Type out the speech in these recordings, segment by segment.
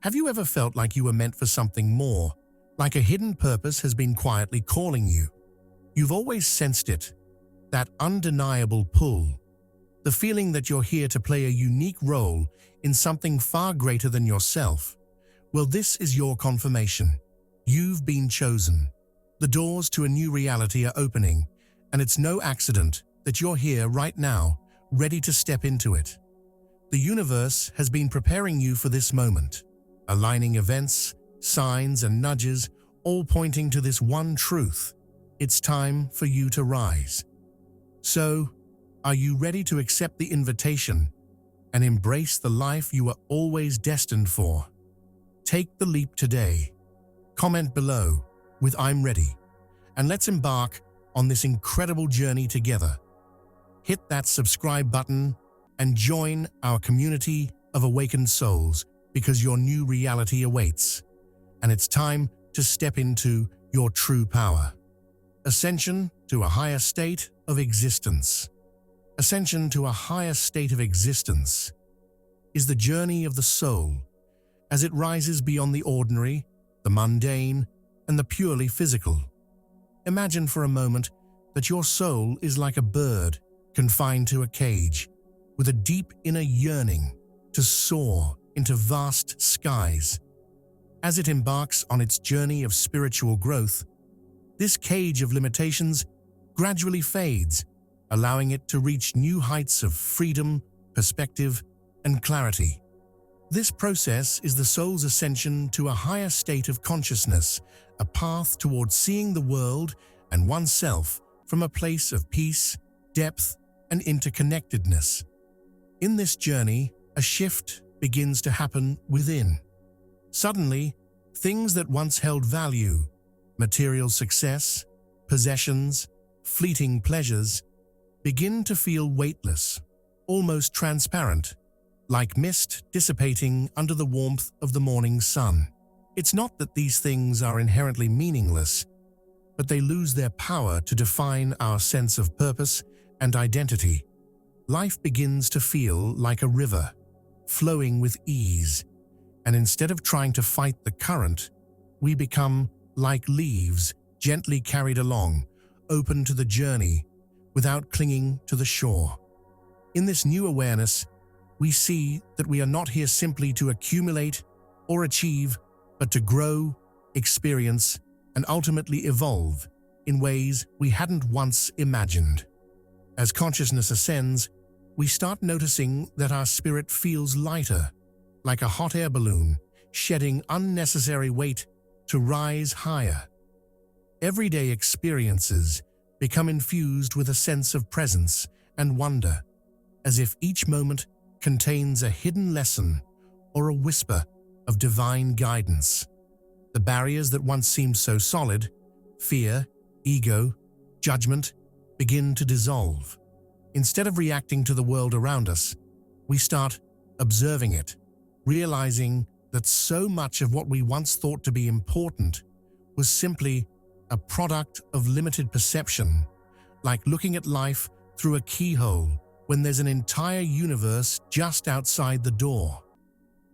Have you ever felt like you were meant for something more, like a hidden purpose has been quietly calling you? You've always sensed it, that undeniable pull, the feeling that you're here to play a unique role in something far greater than yourself. Well, this is your confirmation. You've been chosen. The doors to a new reality are opening, and it's no accident that you're here right now, ready to step into it. The universe has been preparing you for this moment, aligning events, signs, and nudges, all pointing to this one truth. It's time for you to rise. So, are you ready to accept the invitation and embrace the life you were always destined for? Take the leap today. Comment below with "I'm ready," and let's embark on this incredible journey together. Hit that subscribe button and join our community of awakened souls, because your new reality awaits, and it's time to step into your true power. Ascension to a higher state of existence. Ascension to a higher state of existence is the journey of the soul as it rises beyond the ordinary, the mundane, and the purely physical. Imagine for a moment that your soul is like a bird confined to a cage, with a deep inner yearning to soar into vast skies. As it embarks on its journey of spiritual growth, this cage of limitations gradually fades, allowing it to reach new heights of freedom, perspective, and clarity. This process is the soul's ascension to a higher state of consciousness, a path towards seeing the world and oneself from a place of peace, depth, and interconnectedness. In this journey, a shift begins to happen within. Suddenly, things that once held value, material success, possessions, fleeting pleasures, begin to feel weightless, almost transparent, like mist dissipating under the warmth of the morning sun. It's not that these things are inherently meaningless, but they lose their power to define our sense of purpose and identity. Life begins to feel like a river, flowing with ease, and instead of trying to fight the current, we become like leaves gently carried along, open to the journey without clinging to the shore. In this new awareness, we see that we are not here simply to accumulate or achieve, but to grow, experience, and ultimately evolve in ways we hadn't once imagined. As consciousness ascends, we start noticing that our spirit feels lighter, like a hot air balloon, shedding unnecessary weight to rise higher. Everyday experiences become infused with a sense of presence and wonder, as if each moment contains a hidden lesson or a whisper of divine guidance. The barriers that once seemed so solid, fear, ego, judgment, begin to dissolve. Instead of reacting to the world around us, we start observing it, realizing that so much of what we once thought to be important was simply a product of limited perception, like looking at life through a keyhole when there's an entire universe just outside the door.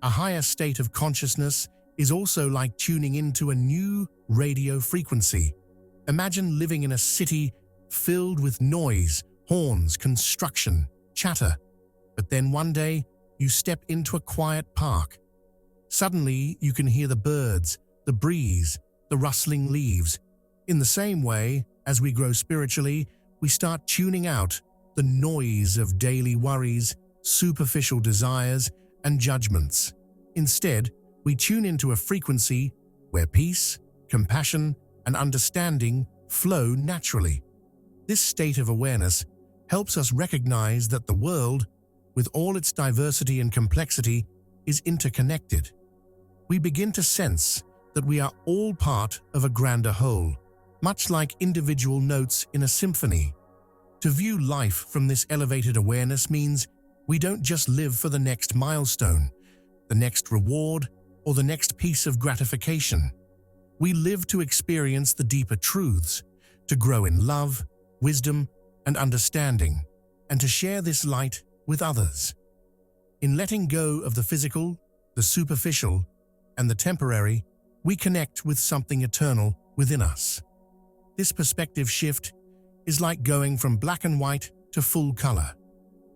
A higher state of consciousness is also like tuning into a new radio frequency. Imagine living in a city filled with noise, horns, construction, chatter. But then one day, you step into a quiet park. Suddenly, you can hear the birds, the breeze, the rustling leaves. In the same way, as we grow spiritually, we start tuning out the noise of daily worries, superficial desires, and judgments. Instead, we tune into a frequency where peace, compassion, and understanding flow naturally. This state of awareness helps us recognize that the world, with all its diversity and complexity, is interconnected. We begin to sense that we are all part of a grander whole, much like individual notes in a symphony. To view life from this elevated awareness means we don't just live for the next milestone, the next reward, or the next piece of gratification. We live to experience the deeper truths, to grow in love, wisdom, and understanding, and to share this light with others. In letting go of the physical, the superficial, and the temporary, we connect with something eternal within us. This perspective shift is like going from black and white to full color,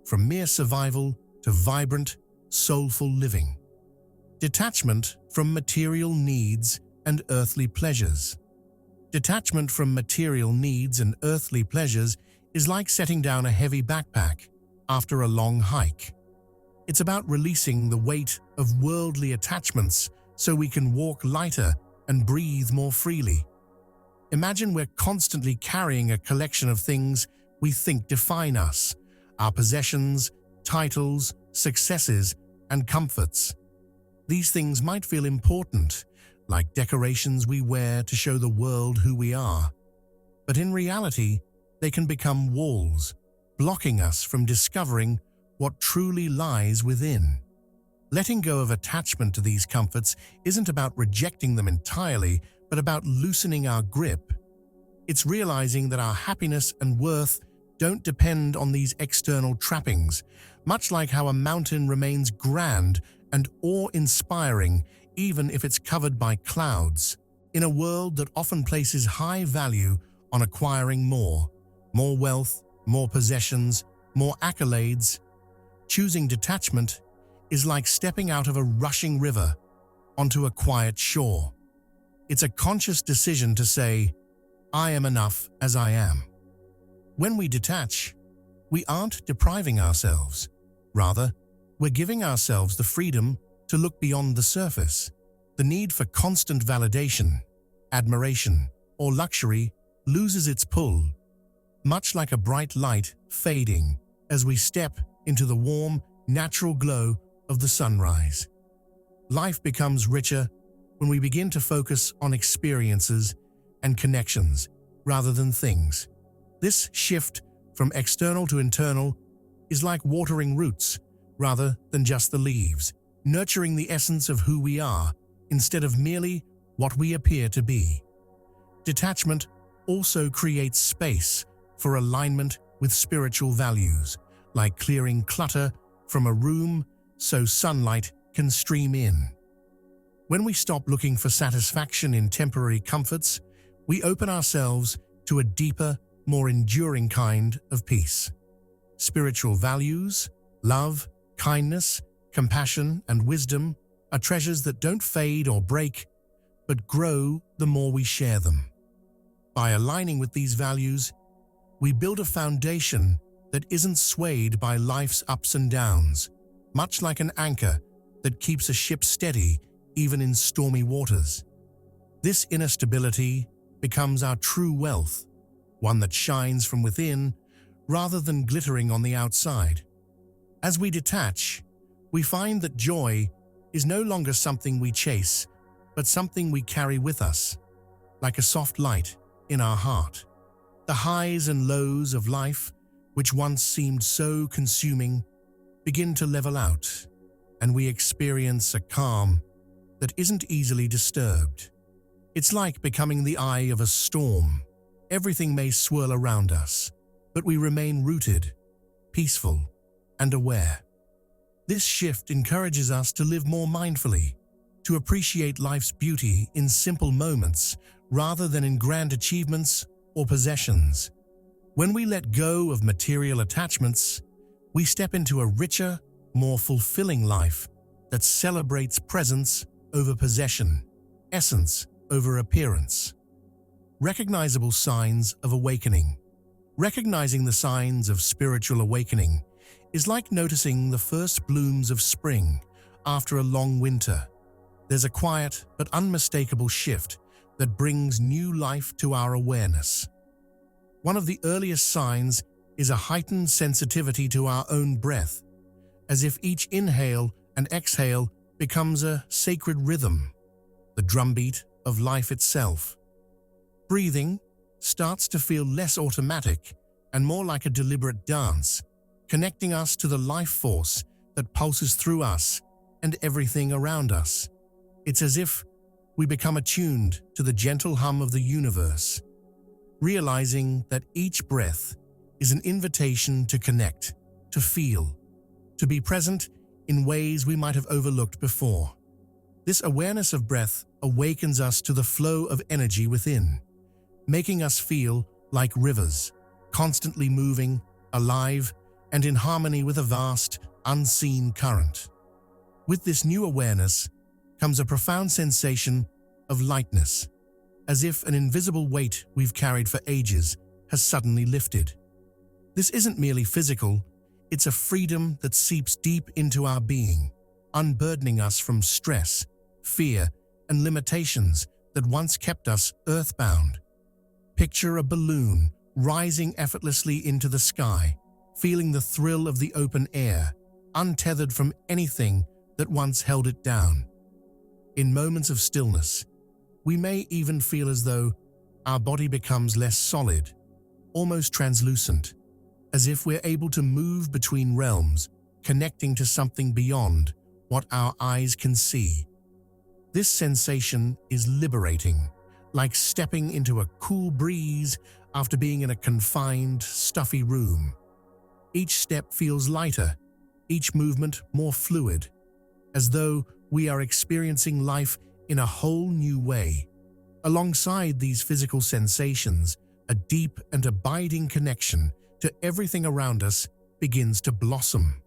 from mere survival to vibrant, soulful living. Detachment from material needs and earthly pleasures. Detachment from material needs and earthly pleasures is like setting down a heavy backpack after a long hike. It's about releasing the weight of worldly attachments so we can walk lighter and breathe more freely. Imagine we're constantly carrying a collection of things we think define us, our possessions, titles, successes, and comforts. These things might feel important, like decorations we wear to show the world who we are. But in reality, they can become walls, blocking us from discovering what truly lies within. Letting go of attachment to these comforts isn't about rejecting them entirely, but about loosening our grip. It's realizing that our happiness and worth don't depend on these external trappings, much like how a mountain remains grand and awe-inspiring even if it's covered by clouds. In a world that often places high value on acquiring more wealth, more possessions, more accolades, choosing detachment is like stepping out of a rushing river onto a quiet shore. It's a conscious decision to say, "I am enough as I am." When we detach, we aren't depriving ourselves. Rather, we're giving ourselves the freedom to look beyond the surface. The need for constant validation, admiration, or luxury loses its pull, much like a bright light fading as we step into the warm, natural glow of the sunrise. Life becomes richer when we begin to focus on experiences and connections rather than things. This shift from external to internal is like watering roots rather than just the leaves, nurturing the essence of who we are instead of merely what we appear to be. Detachment also creates space for alignment with spiritual values, like clearing clutter from a room so sunlight can stream in. When we stop looking for satisfaction in temporary comforts, we open ourselves to a deeper, more enduring kind of peace. Spiritual values, love, kindness, compassion, and wisdom are treasures that don't fade or break, but grow the more we share them. By aligning with these values, we build a foundation that isn't swayed by life's ups and downs, much like an anchor that keeps a ship steady even in stormy waters. This inner stability becomes our true wealth, one that shines from within rather than glittering on the outside. As we detach, we find that joy is no longer something we chase, but something we carry with us, like a soft light in our heart. The highs and lows of life, which once seemed so consuming, begin to level out, and we experience a calm that isn't easily disturbed. It's like becoming the eye of a storm. Everything may swirl around us, but we remain rooted, peaceful, and aware. This shift encourages us to live more mindfully, to appreciate life's beauty in simple moments rather than in grand achievements or possessions. When we let go of material attachments, we step into a richer, more fulfilling life that celebrates presence over possession, essence over appearance. Recognizable signs of awakening. Recognizing the signs of spiritual awakening is like noticing the first blooms of spring after a long winter. There's a quiet but unmistakable shift that brings new life to our awareness. One of the earliest signs is a heightened sensitivity to our own breath, as if each inhale and exhale becomes a sacred rhythm, the drumbeat of life itself. Breathing starts to feel less automatic and more like a deliberate dance, connecting us to the life force that pulses through us and everything around us. It's as if we become attuned to the gentle hum of the universe, realizing that each breath is an invitation to connect, to feel, to be present in ways we might have overlooked before. This awareness of breath awakens us to the flow of energy within, making us feel like rivers, constantly moving, alive, and in harmony with a vast, unseen current. With this new awareness comes a profound sensation of lightness, as if an invisible weight we've carried for ages has suddenly lifted. This isn't merely physical, it's a freedom that seeps deep into our being, unburdening us from stress, fear, and limitations that once kept us earthbound. Picture a balloon rising effortlessly into the sky, feeling the thrill of the open air, untethered from anything that once held it down. In moments of stillness, we may even feel as though our body becomes less solid, almost translucent, as if we're able to move between realms, connecting to something beyond what our eyes can see. This sensation is liberating, like stepping into a cool breeze after being in a confined, stuffy room. Each step feels lighter, each movement more fluid, as though we are experiencing life in a whole new way. Alongside these physical sensations, a deep and abiding connection to everything around us begins to blossom.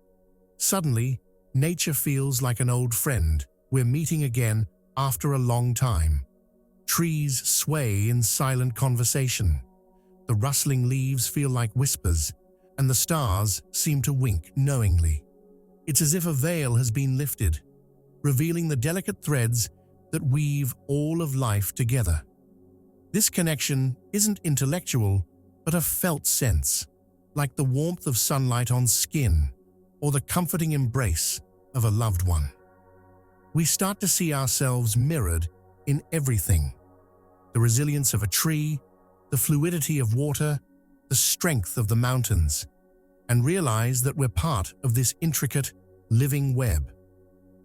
Suddenly, nature feels like an old friend we're meeting again after a long time. Trees sway in silent conversation. The rustling leaves feel like whispers, and the stars seem to wink knowingly. It's as if a veil has been lifted, revealing the delicate threads that weave all of life together. This connection isn't intellectual, but a felt sense, like the warmth of sunlight on skin or the comforting embrace of a loved one. We start to see ourselves mirrored in everything: the resilience of a tree, the fluidity of water, the strength of the mountains, and realize that we're part of this intricate, living web.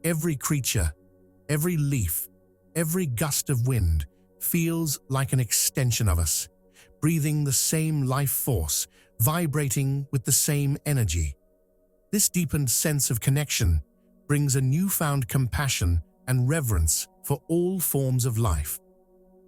Every creature, every leaf, every gust of wind feels like an extension of us, breathing the same life force, vibrating with the same energy. This deepened sense of connection brings a newfound compassion and reverence for all forms of life.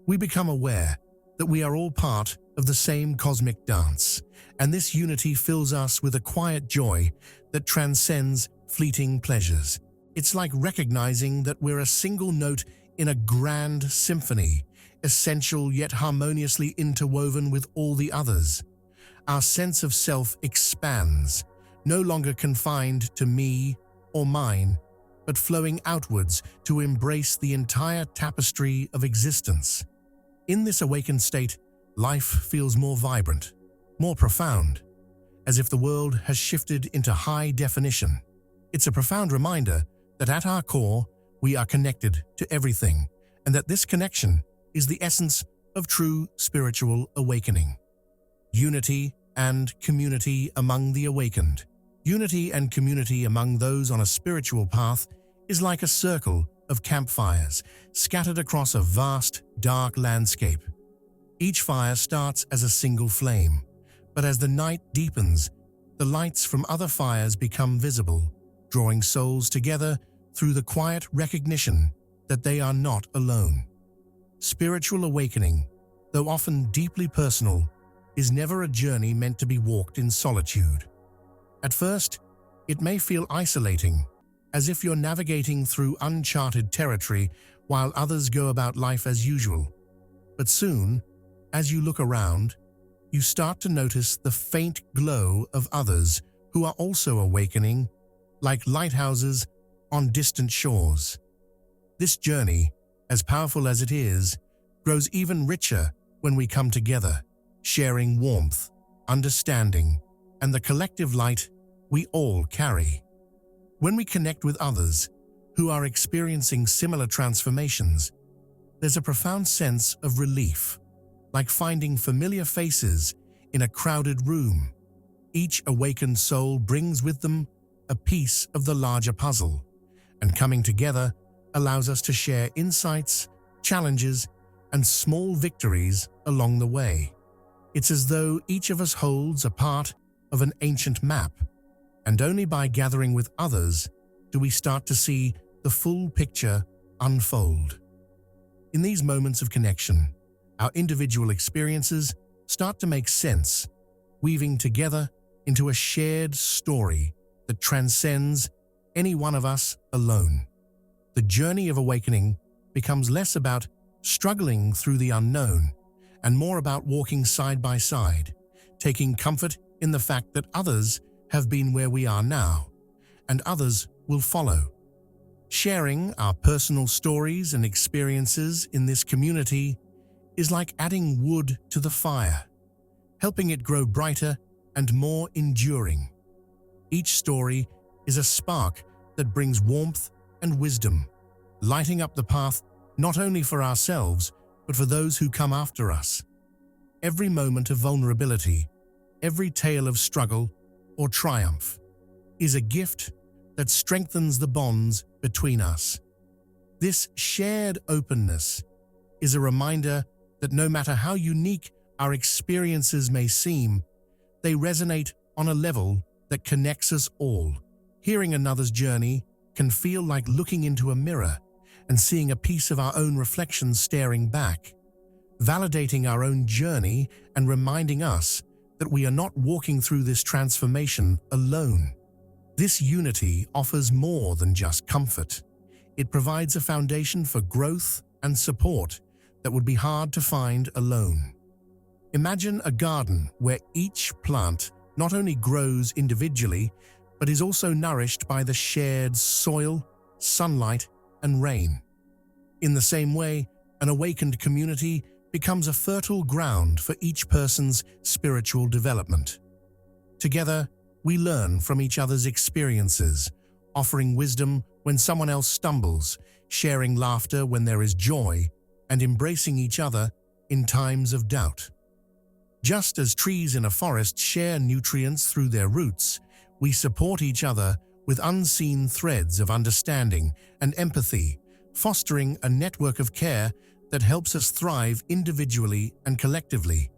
We become aware that we are all part of the same cosmic dance, and this unity fills us with a quiet joy that transcends fleeting pleasures. It's like recognizing that we're a single note in a grand symphony, essential yet harmoniously interwoven with all the others. Our sense of self expands, no longer confined to me or mine, but flowing outwards to embrace the entire tapestry of existence. In this awakened state, life feels more vibrant, more profound, as if the world has shifted into high definition. It's a profound reminder that at our core, we are connected to everything, and that this connection is the essence of true spiritual awakening. Unity and community among the awakened. Unity and community among those on a spiritual path is like a circle of campfires scattered across a vast, dark landscape. Each fire starts as a single flame, but as the night deepens, the lights from other fires become visible, drawing souls together through the quiet recognition that they are not alone. Spiritual awakening, though often deeply personal, is never a journey meant to be walked in solitude. At first, it may feel isolating, as if you're navigating through uncharted territory while others go about life as usual. But soon, as you look around, you start to notice the faint glow of others who are also awakening, like lighthouses on distant shores. This journey, as powerful as it is, grows even richer when we come together, sharing warmth, understanding, and the collective light we all carry. When we connect with others who are experiencing similar transformations, there's a profound sense of relief, like finding familiar faces in a crowded room. Each awakened soul brings with them a piece of the larger puzzle, and coming together allows us to share insights, challenges, and small victories along the way. It's as though each of us holds a part of an ancient map, and only by gathering with others do we start to see the full picture unfold. In these moments of connection, our individual experiences start to make sense, weaving together into a shared story that transcends any one of us alone. The journey of awakening becomes less about struggling through the unknown and more about walking side by side, taking comfort in the fact that others have been where we are now, and others will follow. Sharing our personal stories and experiences in this community is like adding wood to the fire, helping it grow brighter and more enduring. Each story is a spark that brings warmth and wisdom, lighting up the path not only for ourselves, but for those who come after us. Every moment of vulnerability, every tale of struggle or triumph, is a gift that strengthens the bonds between us. This shared openness is a reminder that no matter how unique our experiences may seem, they resonate on a level that connects us all. Hearing another's journey can feel like looking into a mirror and seeing a piece of our own reflection staring back, validating our own journey and reminding us that we are not walking through this transformation alone. This unity offers more than just comfort. It provides a foundation for growth and support that would be hard to find alone. Imagine a garden where each plant not only grows individually, but is also nourished by the shared soil, sunlight, and rain. In the same way, an awakened community becomes a fertile ground for each person's spiritual development. Together, we learn from each other's experiences, offering wisdom when someone else stumbles, sharing laughter when there is joy, and embracing each other in times of doubt. Just as trees in a forest share nutrients through their roots, we support each other with unseen threads of understanding and empathy, fostering a network of care that helps us thrive individually and collectively.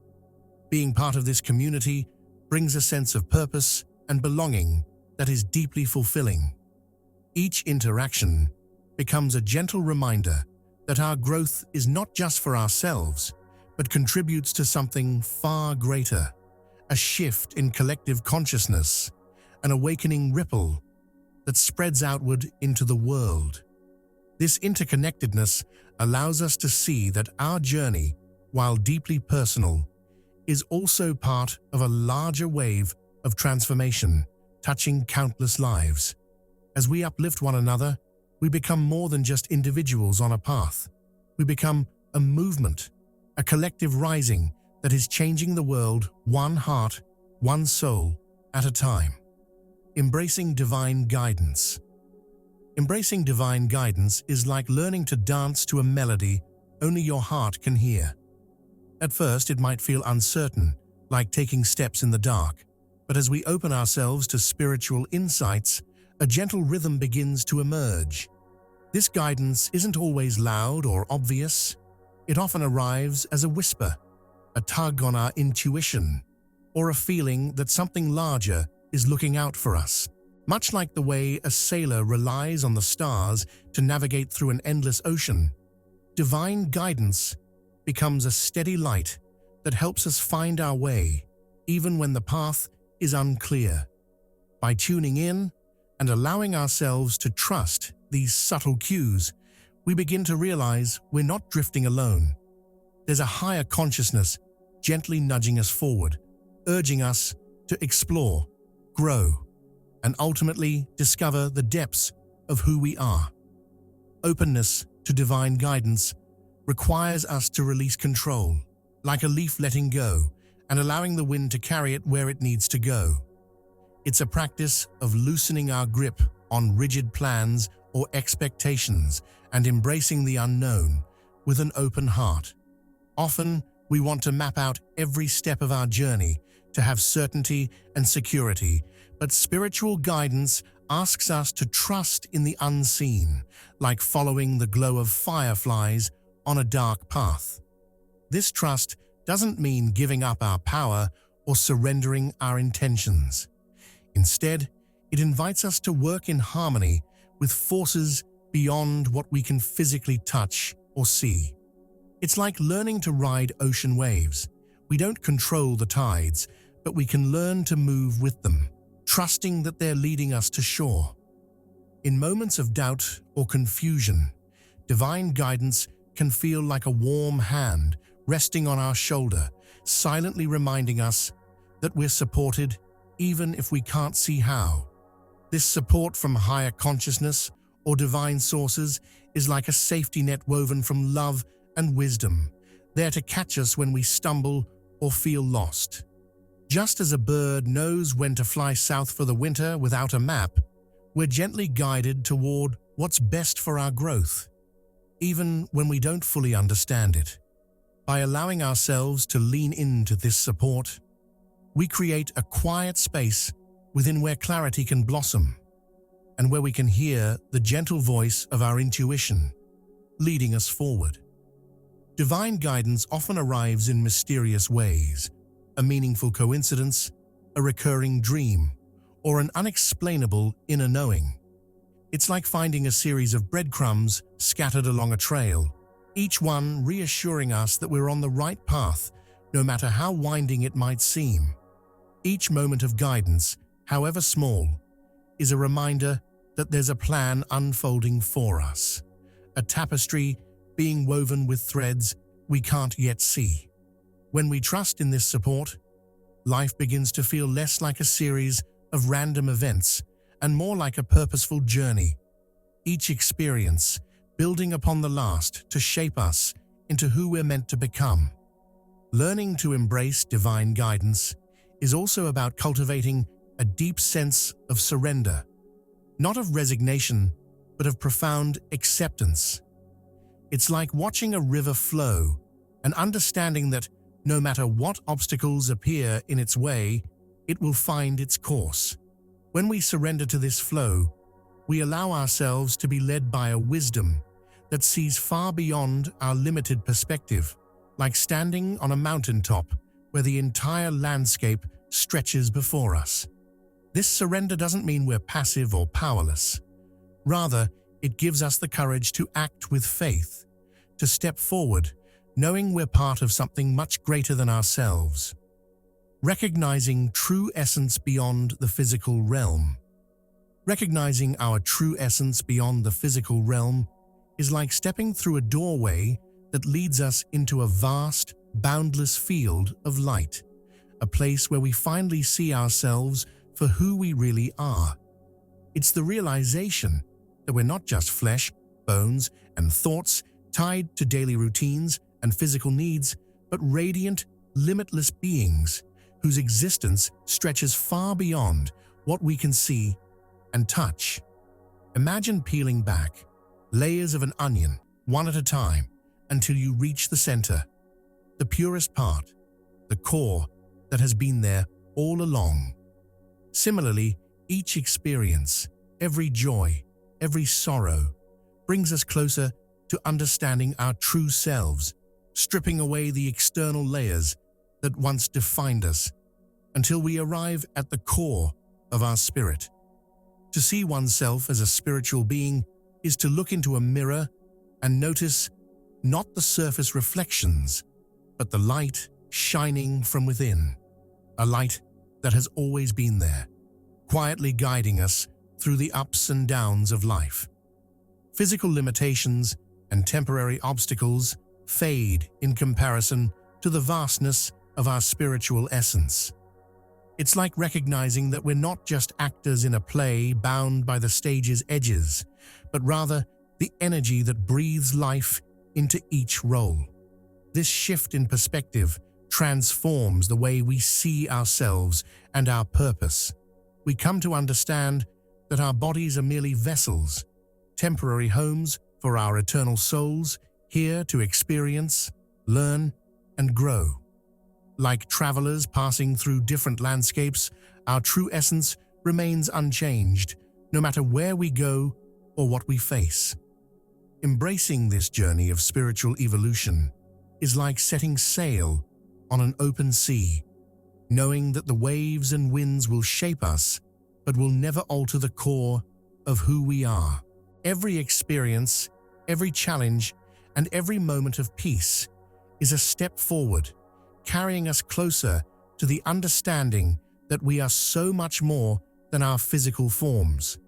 Being part of this community brings a sense of purpose and belonging that is deeply fulfilling. Each interaction becomes a gentle reminder that our growth is not just for ourselves, but contributes to something far greater, a shift in collective consciousness, an awakening ripple that spreads outward into the world. This interconnectedness allows us to see that our journey, while deeply personal, is also part of a larger wave of transformation, touching countless lives. As we uplift one another, we become more than just individuals on a path. We become a movement, a collective rising that is changing the world one heart, one soul at a time. Embracing divine guidance. Embracing divine guidance is like learning to dance to a melody only your heart can hear. At first, it might feel uncertain, like taking steps in the dark. But as we open ourselves to spiritual insights, a gentle rhythm begins to emerge. This guidance isn't always loud or obvious. It often arrives as a whisper, a tug on our intuition, or a feeling that something larger is looking out for us. Much like the way a sailor relies on the stars to navigate through an endless ocean, divine guidance becomes a steady light that helps us find our way, even when the path is unclear. By tuning in and allowing ourselves to trust these subtle cues, we begin to realize we're not drifting alone. There's a higher consciousness gently nudging us forward, urging us to explore, grow, and ultimately discover the depths of who we are. Openness to divine guidance requires us to release control, like a leaf letting go and allowing the wind to carry it where it needs to go. It's a practice of loosening our grip on rigid plans or expectations and embracing the unknown with an open heart. Often, we want to map out every step of our journey to have certainty and security, but spiritual guidance asks us to trust in the unseen, like following the glow of fireflies on a dark path. This trust doesn't mean giving up our power or surrendering our intentions. Instead, it invites us to work in harmony with forces beyond what we can physically touch or see. It's like learning to ride ocean waves. We don't control the tides, but we can learn to move with them, trusting that they're leading us to shore. In moments of doubt or confusion, divine guidance can feel like a warm hand resting on our shoulder, silently reminding us that we're supported even if we can't see how. This support from higher consciousness or divine sources is like a safety net woven from love and wisdom, there to catch us when we stumble or feel lost. Just as a bird knows when to fly south for the winter without a map, we're gently guided toward what's best for our growth, even when we don't fully understand it. By allowing ourselves to lean into this support, we create a quiet space within where clarity can blossom, and where we can hear the gentle voice of our intuition, leading us forward. Divine guidance often arrives in mysterious ways, a meaningful coincidence, a recurring dream, or an unexplainable inner knowing. It's like finding a series of breadcrumbs scattered along a trail, each one reassuring us that we're on the right path, no matter how winding it might seem. Each moment of guidance, however small, is a reminder that there's a plan unfolding for us, a tapestry being woven with threads we can't yet see. When we trust in this support, life begins to feel less like a series of random events and more like a purposeful journey, each experience building upon the last to shape us into who we're meant to become. Learning to embrace divine guidance is also about cultivating a deep sense of surrender, not of resignation, but of profound acceptance. It's like watching a river flow and understanding that no matter what obstacles appear in its way, it will find its course. When we surrender to this flow, we allow ourselves to be led by a wisdom that sees far beyond our limited perspective, like standing on a mountaintop where the entire landscape stretches before us. This surrender doesn't mean we're passive or powerless. Rather, it gives us the courage to act with faith, to step forward, knowing we're part of something much greater than ourselves. Recognizing true essence beyond the physical realm. Recognizing our true essence beyond the physical realm is like stepping through a doorway that leads us into a vast, boundless field of light, a place where we finally see ourselves for who we really are. It's the realization that we're not just flesh, bones, and thoughts tied to daily routines and physical needs, but radiant, limitless beings whose existence stretches far beyond what we can see and touch. Imagine peeling back layers of an onion, one at a time, until you reach the center, the purest part, the core that has been there all along. Similarly, each experience, every joy, every sorrow, brings us closer to understanding our true selves, stripping away the external layers that once defined us, until we arrive at the core of our spirit. To see oneself as a spiritual being is to look into a mirror and notice not the surface reflections, but the light shining from within, a light that has always been there, quietly guiding us through the ups and downs of life. Physical limitations and temporary obstacles fade in comparison to the vastness of our spiritual essence. It's like recognizing that we're not just actors in a play bound by the stage's edges, but rather the energy that breathes life into each role. This shift in perspective transforms the way we see ourselves and our purpose. We come to understand that our bodies are merely vessels, temporary homes for our eternal souls, here to experience, learn, and grow. Like travelers passing through different landscapes, our true essence remains unchanged, no matter where we go or what we face. Embracing this journey of spiritual evolution is like setting sail on an open sea, knowing that the waves and winds will shape us, but will never alter the core of who we are. Every experience, every challenge, and every moment of peace is a step forward, carrying us closer to the understanding that we are so much more than our physical forms.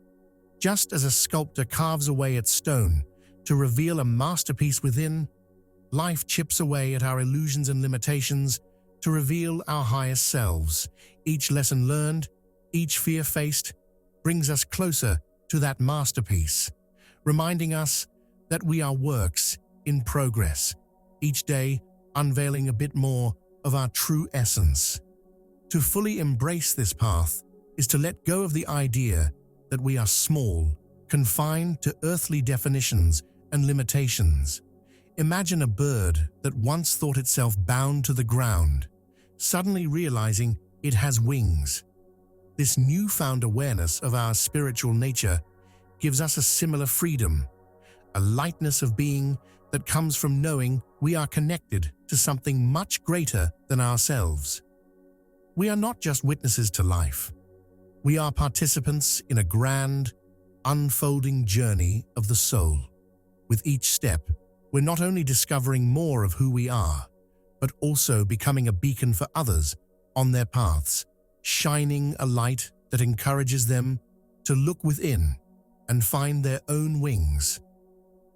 Just as a sculptor carves away at stone to reveal a masterpiece within, life chips away at our illusions and limitations to reveal our highest selves. Each lesson learned, each fear faced, brings us closer to that masterpiece, reminding us that we are works in progress, each day unveiling a bit more of our true essence. To fully embrace this path is to let go of the idea that we are small, confined to earthly definitions and limitations. Imagine a bird that once thought itself bound to the ground, suddenly realizing it has wings. This newfound awareness of our spiritual nature gives us a similar freedom, a lightness of being that comes from knowing we are connected to something much greater than ourselves. We are not just witnesses to life. We are participants in a grand, unfolding journey of the soul. With each step, we're not only discovering more of who we are, but also becoming a beacon for others on their paths, shining a light that encourages them to look within and find their own wings.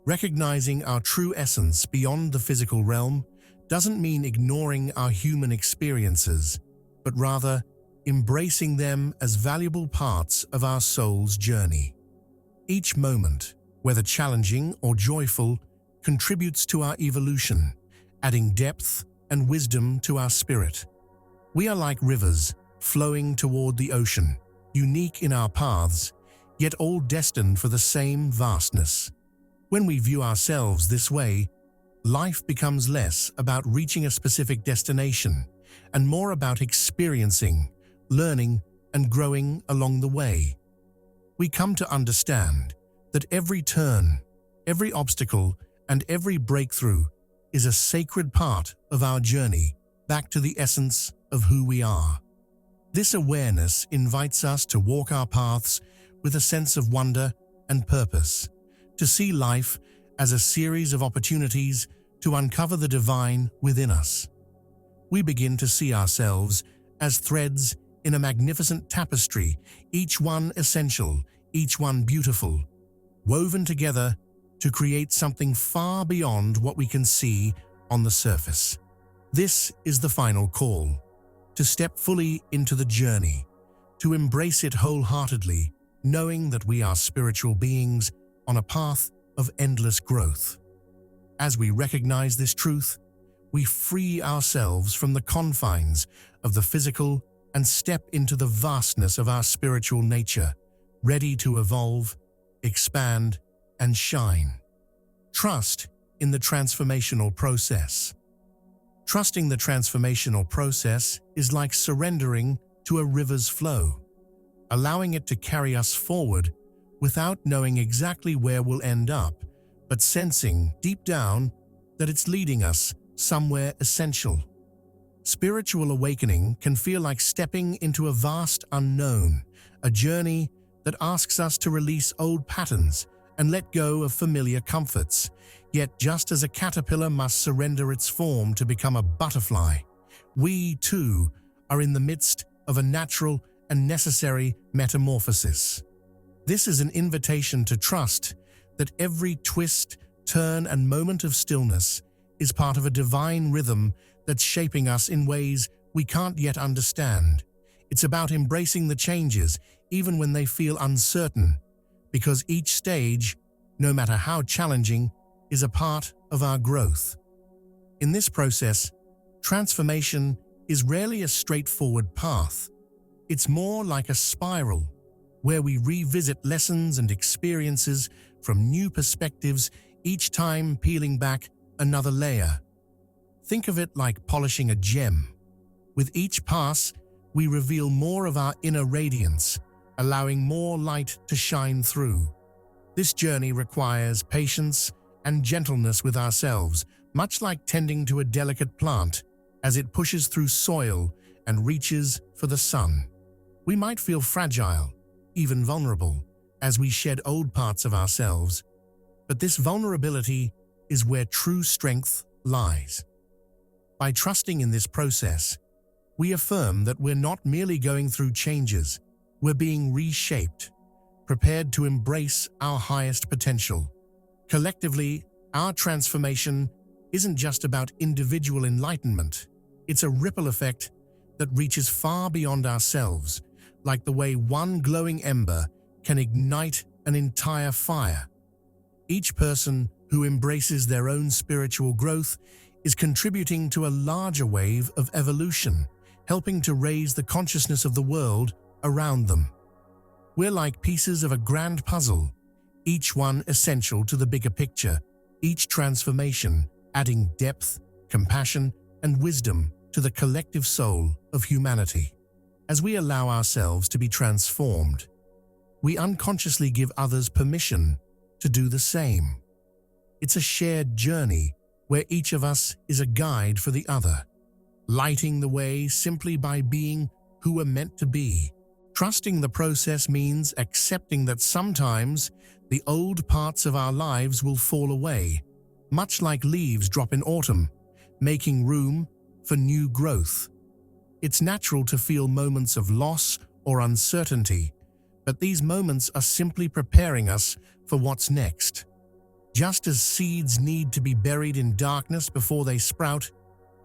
Recognizing our true essence beyond the physical realm doesn't mean ignoring our human experiences, but rather embracing them as valuable parts of our soul's journey. Each moment, whether challenging or joyful, contributes to our evolution, adding depth and wisdom to our spirit. We are like rivers flowing toward the ocean, unique in our paths, yet all destined for the same vastness. When we view ourselves this way, life becomes less about reaching a specific destination and more about experiencing, learning, and growing along the way. We come to understand that every turn, every obstacle, and every breakthrough is a sacred part of our journey back to the essence of who we are. This awareness invites us to walk our paths with a sense of wonder and purpose, to see life as a series of opportunities to uncover the divine within us. We begin to see ourselves as threads in a magnificent tapestry, each one essential, each one beautiful, woven together to create something far beyond what we can see on the surface. This is the final call, to step fully into the journey, to embrace it wholeheartedly, knowing that we are spiritual beings on a path of endless growth. As we recognize this truth, we free ourselves from the confines of the physical and step into the vastness of our spiritual nature, ready to evolve, expand, and shine. Trust in the transformational process. Trusting the transformational process is like surrendering to a river's flow, allowing it to carry us forward without knowing exactly where we'll end up, but sensing deep down that it's leading us somewhere essential. Spiritual awakening can feel like stepping into a vast unknown, a journey that asks us to release old patterns and let go of familiar comforts. Yet just as a caterpillar must surrender its form to become a butterfly, we too are in the midst of a natural and necessary metamorphosis. This is an invitation to trust that every twist, turn, and moment of stillness is part of a divine rhythm that's shaping us in ways we can't yet understand. It's about embracing the changes, even when they feel uncertain, because each stage, no matter how challenging, is a part of our growth. In this process, transformation is rarely a straightforward path. It's more like a spiral, where we revisit lessons and experiences from new perspectives, each time peeling back another layer. Think of it like polishing a gem. With each pass, we reveal more of our inner radiance, allowing more light to shine through. This journey requires patience and gentleness with ourselves, much like tending to a delicate plant as it pushes through soil and reaches for the sun. We might feel fragile, even vulnerable, as we shed old parts of ourselves, but this vulnerability is where true strength lies. By trusting in this process, we affirm that we're not merely going through changes, we're being reshaped, prepared to embrace our highest potential. Collectively, our transformation isn't just about individual enlightenment, it's a ripple effect that reaches far beyond ourselves, like the way one glowing ember can ignite an entire fire. Each person who embraces their own spiritual growth is contributing to a larger wave of evolution, helping to raise the consciousness of the world around them. We're like pieces of a grand puzzle, each one essential to the bigger picture, each transformation adding depth, compassion, and wisdom to the collective soul of humanity. As we allow ourselves to be transformed, we unconsciously give others permission to do the same. It's a shared journey where each of us is a guide for the other, lighting the way simply by being who we're meant to be. Trusting the process means accepting that sometimes the old parts of our lives will fall away, much like leaves drop in autumn, making room for new growth. It's natural to feel moments of loss or uncertainty, but these moments are simply preparing us for what's next. Just as seeds need to be buried in darkness before they sprout,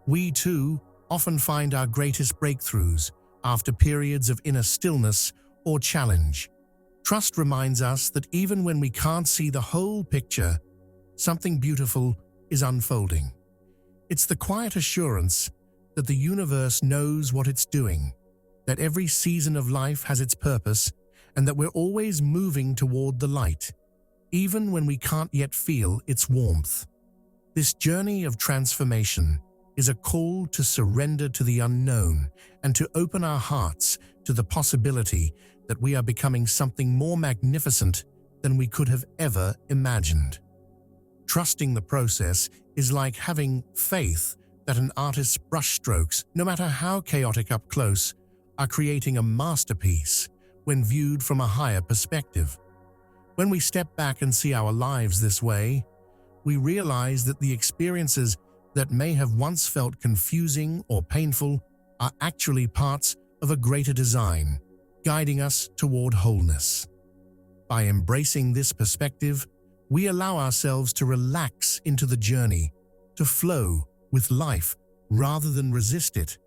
we too often find our greatest breakthroughs after periods of inner stillness or challenge. Trust reminds us that even when we can't see the whole picture, something beautiful is unfolding. It's the quiet assurance that the universe knows what it's doing, that every season of life has its purpose, and that we're always moving toward the light, even when we can't yet feel its warmth. This journey of transformation is a call to surrender to the unknown and to open our hearts to the possibility that we are becoming something more magnificent than we could have ever imagined. Trusting the process is like having faith that an artist's brushstrokes, no matter how chaotic up close, are creating a masterpiece when viewed from a higher perspective. When we step back and see our lives this way, we realize that the experiences that may have once felt confusing or painful are actually parts of a greater design, guiding us toward wholeness. By embracing this perspective, we allow ourselves to relax into the journey, to flow with life rather than resist it,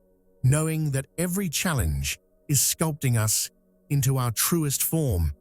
knowing that every challenge is sculpting us into our truest form.